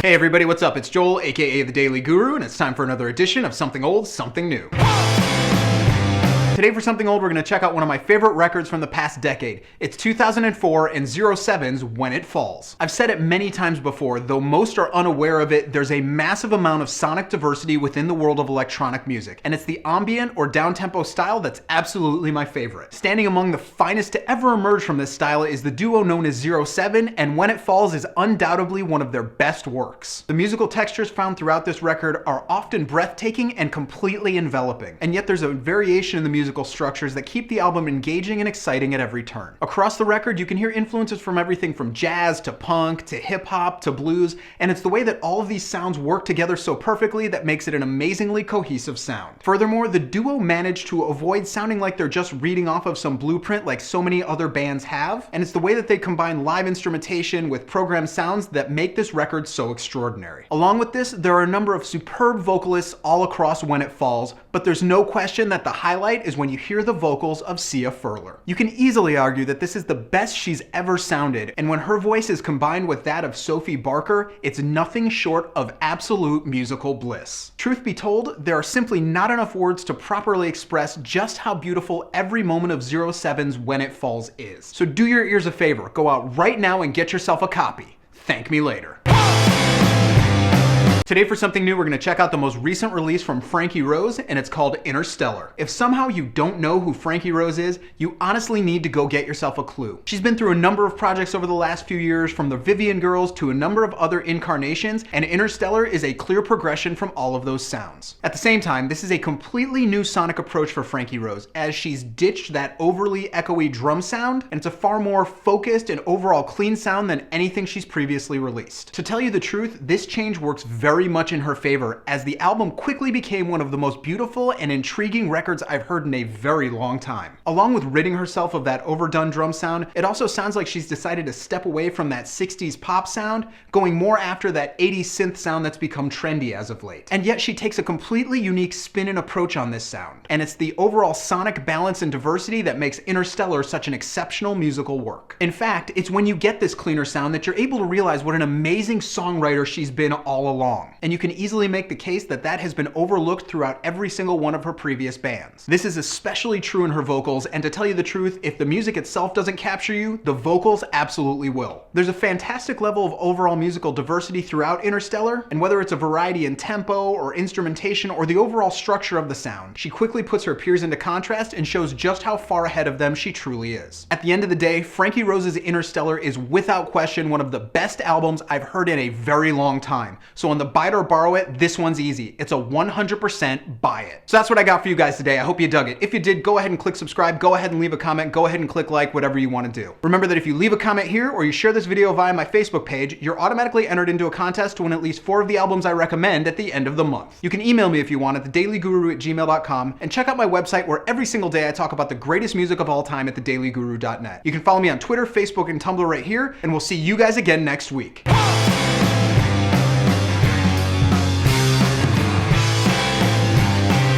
Hey everybody, what's up? It's Joel, aka The Daily Guru, and it's time for another edition of Something Old, Something New. Today for Something Old, we're going to check out one of my favorite records from the past decade. It's 2004 and 07's When It Falls. I've said it many times before, though most are unaware of it, there's a massive amount of sonic diversity within the world of electronic music, and it's the ambient or downtempo style that's absolutely my favorite. Standing among the finest to ever emerge from this style is the duo known as 07, and When It Falls is undoubtedly one of their best works. The musical textures found throughout this record are often breathtaking and completely enveloping, and yet there's a variation in the musical structures that keep the album engaging and exciting at every turn. Across the record, you can hear influences from everything from jazz to punk to hip-hop to blues, and it's the way that all of these sounds work together so perfectly that makes it an amazingly cohesive sound. Furthermore, the duo managed to avoid sounding like they're just reading off of some blueprint like so many other bands have, and it's the way that they combine live instrumentation with programmed sounds that make this record so extraordinary. Along with this, there are a number of superb vocalists all across When It Falls, but there's no question that the highlight is when you hear the vocals of Sia Furler. You can easily argue that this is the best she's ever sounded, and when her voice is combined with that of Sophie Barker, it's nothing short of absolute musical bliss. Truth be told, there are simply not enough words to properly express just how beautiful every moment of 07's When It Falls is. So do your ears a favor, go out right now and get yourself a copy. Thank me later. Today for Something New, we're going to check out the most recent release from Frankie Rose, and it's called Interstellar. If somehow you don't know who Frankie Rose is, you honestly need to go get yourself a clue. She's been through a number of projects over the last few years, from the Vivian Girls to a number of other incarnations, and Interstellar is a clear progression from all of those sounds. At the same time, this is a completely new sonic approach for Frankie Rose, as she's ditched that overly echoey drum sound, and it's a far more focused and overall clean sound than anything she's previously released. To tell you the truth, this change works very much in her favor, as the album quickly became one of the most beautiful and intriguing records I've heard in a very long time. Along with ridding herself of that overdone drum sound, it also sounds like she's decided to step away from that 60s pop sound, going more after that 80s synth sound that's become trendy as of late. And yet she takes a completely unique spin and approach on this sound, and it's the overall sonic balance and diversity that makes Interstellar such an exceptional musical work. In fact, it's when you get this cleaner sound that you're able to realize what an amazing songwriter she's been all along. And you can easily make the case that that has been overlooked throughout every single one of her previous bands. This is especially true in her vocals, and to tell you the truth, if the music itself doesn't capture you, the vocals absolutely will. There's a fantastic level of overall musical diversity throughout Interstellar, and whether it's a variety in tempo or instrumentation or the overall structure of the sound, she quickly puts her peers into contrast and shows just how far ahead of them she truly is. At the end of the day, Frankie Rose's Interstellar is without question one of the best albums I've heard in a very long time. So on the buy it or borrow it, this one's easy. It's a 100% buy it. So that's what I got for you guys today. I hope you dug it. If you did, go ahead and click subscribe, go ahead and leave a comment, go ahead and click like, whatever you want to do. Remember that if you leave a comment here or you share this video via my Facebook page, you're automatically entered into a contest to win at least 4 of the albums I recommend at the end of the month. You can email me if you want at thedailyguru@gmail.com, and check out my website where every single day I talk about the greatest music of all time at thedailyguru.net. You can follow me on Twitter, Facebook, and Tumblr right here, and we'll see you guys again next week.